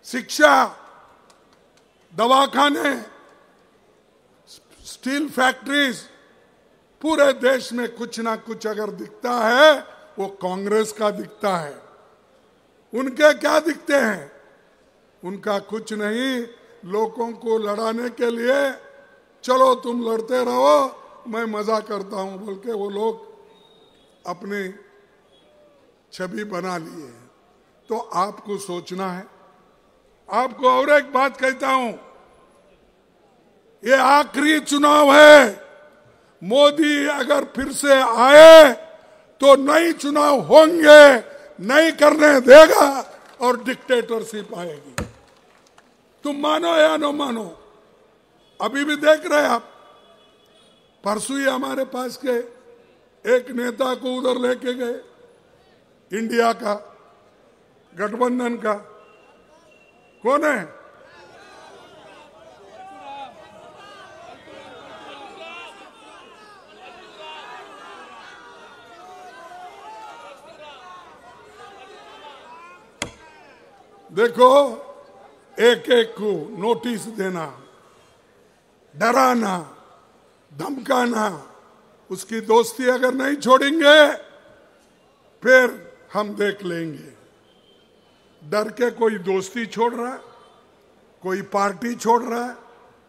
शिक्षा, दवाखाने, steel factories, पूरे देश में कुछ ना कुछ अगर दिखता है वो कांग्रेस का दिखता है। उनके क्या दिखते हैं? उनका कुछ नहीं, लोगों को लड़ाने के लिए चलो तुम लड़ते रहो, मैं मजा करता हूं बोल के वो लोग अपनी छवि बना लिए हैं। तो आपको सोचना है। आपको और एक बात कहता हूं, ये आखिरी चुनाव है। मोदी अगर फिर से आए तो नई चुनाव होंगे, नहीं करने देगा और डिक्टेटरशिप आएगी। तुम मानो या न मानो, अभी भी देख रहे आप, परसों ही हमारे पास के एक नेता को उधर लेके गए, इंडिया का गठबंधन का, कौन है? देखो, एक एक को नोटिस देना, डराना, धमकाना, उसकी दोस्ती अगर नहीं छोड़ेंगे फिर हम देख लेंगे। डर के कोई दोस्ती छोड़ रहा है, कोई पार्टी छोड़ रहा है,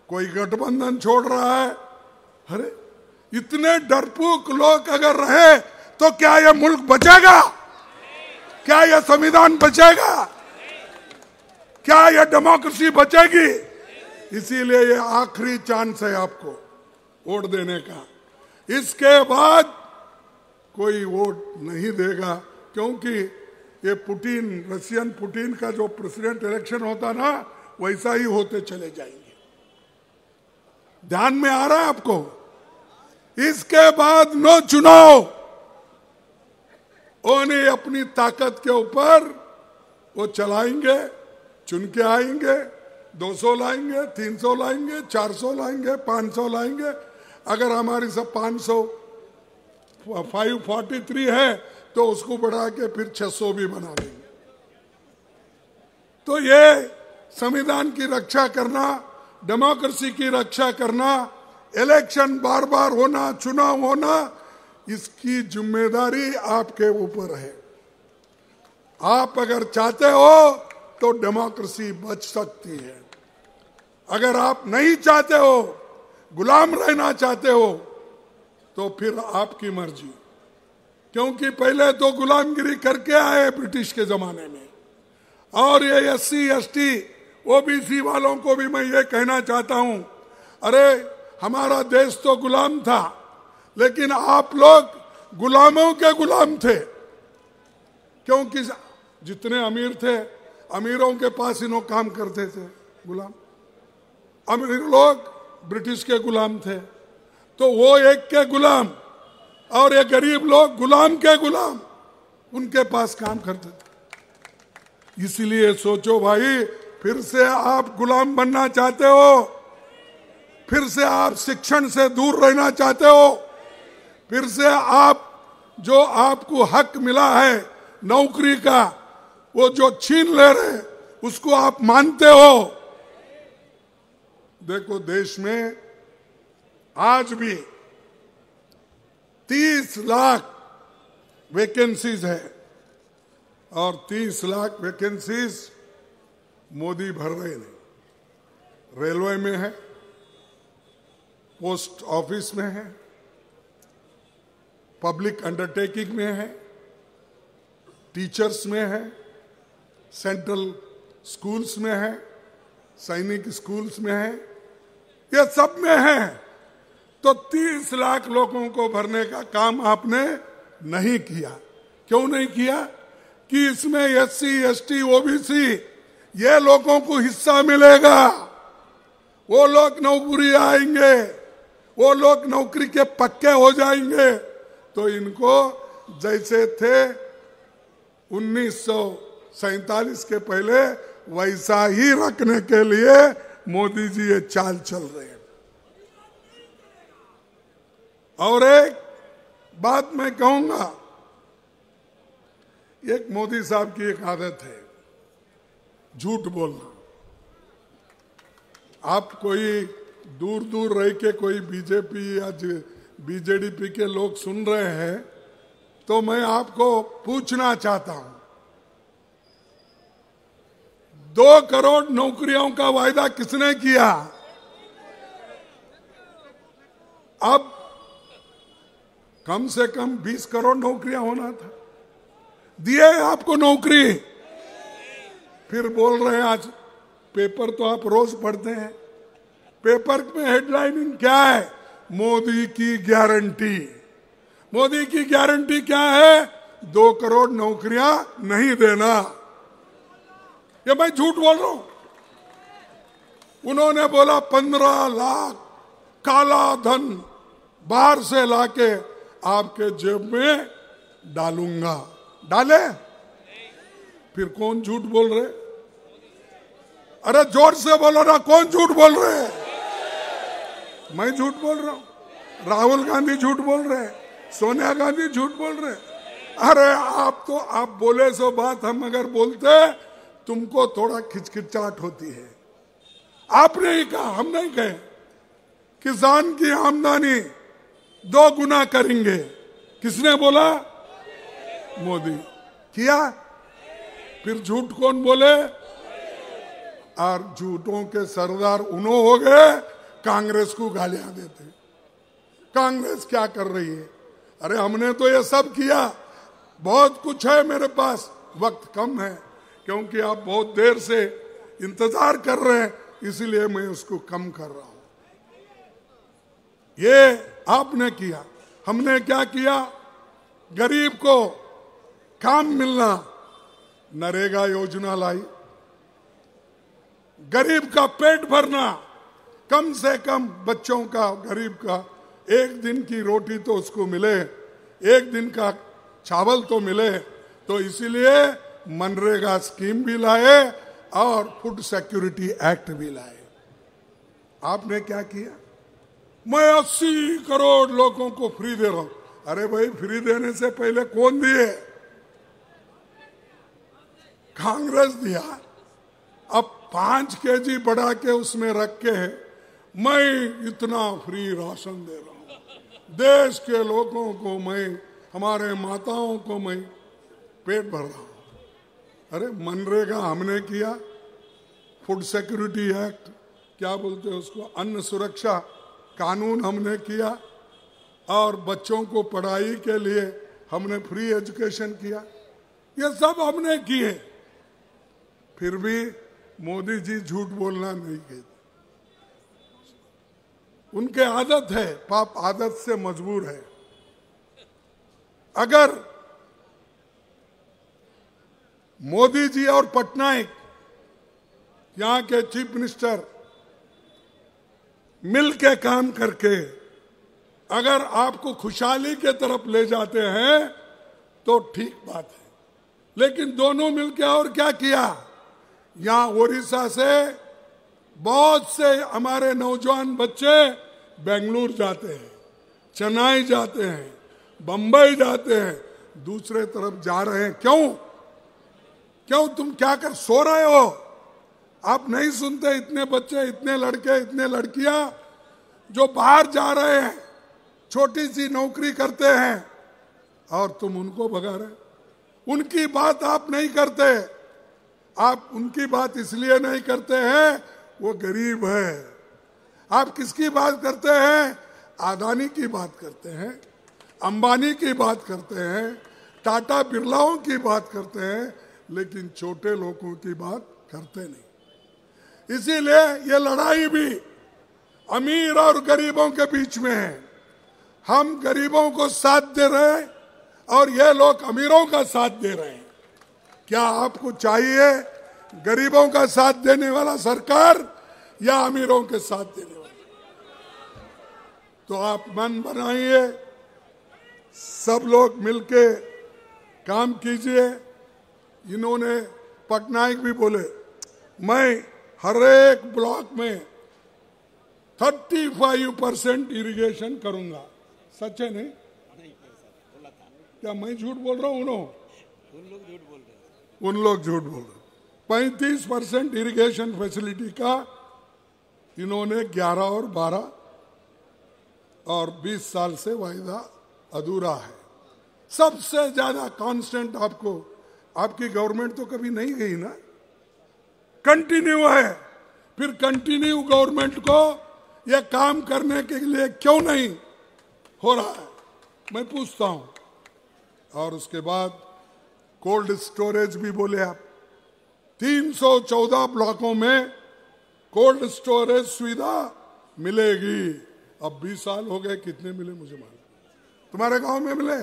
कोई गठबंधन छोड़ रहा है। अरे इतने डरपोक लोग अगर रहे तो क्या यह मुल्क बचेगा? क्या यह संविधान बचेगा? क्या यह डेमोक्रेसी बचेगी? इसीलिए ये आखिरी चांस है आपको वोट देने का। इसके बाद कोई वोट नहीं देगा, क्योंकि ये पुतिन, रशियन पुतिन का जो प्रेसिडेंट इलेक्शन होता ना, वैसा ही होते चले जाएंगे। ध्यान में आ रहा है आपको? इसके बाद नो चुनाव, उन्हें अपनी ताकत के ऊपर वो चलाएंगे, चुन के आएंगे, 200 लाएंगे, 300 लाएंगे, 400 लाएंगे, 500 लाएंगे। अगर हमारी सब 543 है तो उसको बढ़ा के फिर 600 भी बना देंगे। तो ये संविधान की रक्षा करना, डेमोक्रेसी की रक्षा करना, इलेक्शन बार बार होना, चुनाव होना, इसकी जिम्मेदारी आपके ऊपर है। आप अगर चाहते हो तो डेमोक्रेसी बच सकती है। अगर आप नहीं चाहते हो, गुलाम रहना चाहते हो, तो फिर आपकी मर्जी। क्योंकि पहले तो गुलामगिरी करके आए ब्रिटिश के जमाने में। और ये SC ST OBC वालों को भी मैं ये कहना चाहता हूं, अरे हमारा देश तो गुलाम था, लेकिन आप लोग गुलामों के गुलाम थे। क्योंकि जितने अमीर थे, अमीरों के पास इन्हों काम करते थे गुलाम। अमीर लोग ब्रिटिश के गुलाम थे, तो वो एक के गुलाम, और ये गरीब लोग गुलाम के गुलाम, उनके पास काम करते थे। इसलिए सोचो भाई, फिर से आप गुलाम बनना चाहते हो? फिर से आप शिक्षण से दूर रहना चाहते हो? फिर से आप जो आपको हक मिला है नौकरी का, वो जो छीन ले रहे, उसको आप मानते हो? देखो, देश में आज भी 30 लाख वैकेंसीज है, और 30 लाख वैकेंसीज मोदी भर रहे नहीं। रेलवे में है, पोस्ट ऑफिस में है, पब्लिक अंडरटेकिंग में है, टीचर्स में है, सेंट्रल स्कूल्स में है, सैनिक स्कूल्स में है, ये सब में है। तो 30 लाख लोगों को भरने का काम आपने नहीं किया। क्यों नहीं किया? कि इसमें SC ST OBC ये लोगों को हिस्सा मिलेगा। वो लोग नौकरी आएंगे, वो लोग नौकरी के पक्के हो जाएंगे। तो इनको जैसे थे 1947 के पहले, वैसा ही रखने के लिए मोदी जी ये चाल चल रहे हैं। और एक बात मैं कहूंगा, एक मोदी साहब की एक आदत है, झूठ बोलना। आप कोई दूर दूर रह के कोई बीजेपी या बीजेडीपी के लोग सुन रहे हैं तो मैं आपको पूछना चाहता हूं, 2 करोड़ नौकरियों का वायदा किसने किया? अब कम से कम 20 करोड़ नौकरियां होना था, दिए आपको नौकरी। फिर बोल रहे हैं, आज पेपर तो आप रोज पढ़ते हैं, पेपर में हेडलाइनिंग क्या है? मोदी की गारंटी। मोदी की गारंटी क्या है? 2 करोड़ नौकरियां नहीं देना। ये मैं झूठ बोल रहा हूं? उन्होंने बोला 15 लाख काला धन बाहर से लाके आपके जेब में डालूंगा। डाले? फिर कौन झूठ बोल रहे? अरे जोर से बोलो ना, कौन झूठ बोल रहे हैं? मैं झूठ बोल रहा हूं, राहुल गांधी झूठ बोल रहे हैं, सोनिया गांधी झूठ बोल रहे हैं। अरे आप बोले सो बात, हम अगर बोलते तुमको थोड़ा खिचखिचाहट होती है। आपने ही कहा, हम नहीं कहे। किसान की आमदनी 2 गुना करेंगे, किसने बोला? मोदी। किया? फिर झूठ कौन बोले? और झूठों के सरदार उन्हों हो गए, कांग्रेस को गालियां देते। कांग्रेस क्या कर रही है? अरे हमने तो ये सब किया, बहुत कुछ है मेरे पास, वक्त कम है क्योंकि आप बहुत देर से इंतजार कर रहे हैं, इसलिए मैं उसको कम कर रहा हूं। ये आपने किया। हमने क्या किया? गरीब को काम मिलना, नरेगा योजना लाई। गरीब का पेट भरना, कम से कम बच्चों का, गरीब का 1 दिन की रोटी तो उसको मिले, 1 दिन का चावल तो मिले। तो इसीलिए मनरेगा स्कीम भी लाए और फूड सिक्योरिटी एक्ट भी लाए। आपने क्या किया? मैं 80 करोड़ लोगों को फ्री दे रहा हूं। अरे भाई, फ्री देने से पहले कौन दिए? कांग्रेस दिया। अब 5 केजी बढ़ा के उसमें रख के मैं इतना फ्री राशन दे रहा हूं, देश के लोगों को मैं, हमारे माताओं को मैं पेट भर रहा हूं। अरे मनरेगा हमने किया, फूड सिक्योरिटी एक्ट, क्या बोलते हैं उसको, अन्न सुरक्षा कानून हमने किया, और बच्चों को पढ़ाई के लिए हमने फ्री एजुकेशन किया। ये सब हमने किए, फिर भी मोदी जी झूठ बोलना नहीं कहते। उनके आदत है, पाप आदत से मजबूर है। अगर मोदी जी और पटनायक, यहां के चीफ मिनिस्टर, मिल के काम करके अगर आपको खुशहाली के तरफ ले जाते हैं तो ठीक बात है, लेकिन दोनों मिलके और क्या किया? यहां ओडिशा से बहुत से हमारे नौजवान बच्चे बेंगलुरु जाते हैं, चेन्नई जाते हैं, बंबई जाते हैं, दूसरे तरफ जा रहे हैं। क्यों तुम क्या कर सो रहे हो? आप नहीं सुनते? इतने बच्चे, इतने लड़के, इतने लड़कियां जो बाहर जा रहे हैं, छोटी सी नौकरी करते हैं, और तुम उनको भगा रहे। उनकी बात आप नहीं करते। आप उनकी बात इसलिए नहीं करते हैं, वो गरीब है। आप किसकी बात करते हैं? अदानी की बात करते हैं, अंबानी की बात करते हैं, टाटा बिरलाओं की बात करते हैं, लेकिन छोटे लोगों की बात करते नहीं। इसीलिए ये लड़ाई भी अमीर और गरीबों के बीच में है। हम गरीबों को साथ दे रहे हैं और ये लोग अमीरों का साथ दे रहे हैं। क्या आपको चाहिए गरीबों का साथ देने वाला सरकार या अमीरों के साथ देने वाला? तो आप मन बनाइए, सब लोग मिलके काम कीजिए। इन्होंने, पटनायक भी बोले, मैं हर एक ब्लॉक में 35% इरिगेशन करूंगा। सच है नहीं? क्या मैं झूठ बोल रहा हूं? उन लोग झूठ बोल रहे हैं। 35% इरिगेशन फैसिलिटी का इन्होंने 11 और 12 और 20 साल से वायदा अधूरा है। सबसे ज्यादा कांस्टेंट आपको आपकी गवर्नमेंट तो कभी नहीं गई ना, कंटिन्यू है। फिर कंटिन्यू गवर्नमेंट को यह काम करने के लिए क्यों नहीं हो रहा है, मैं पूछता हूं। और उसके बाद कोल्ड स्टोरेज भी बोले आप, 314 ब्लॉकों में कोल्ड स्टोरेज सुविधा मिलेगी। अब 20 साल हो गए, कितने मिले मुझे मालूम, तुम्हारे गांव में मिले?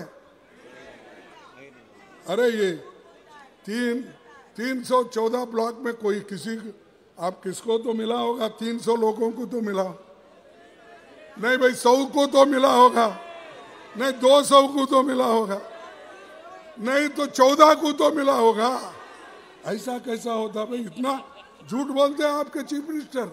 अरे ये 314 ब्लॉक में कोई किसी आप किसको तो मिला होगा, 300 लोगों को तो मिला नहीं भाई, 100 को तो मिला होगा नहीं, 200 को तो मिला होगा नहीं, तो 14 को तो मिला होगा। ऐसा कैसा होता भाई, इतना झूठ बोलते हैं आपके चीफ मिनिस्टर।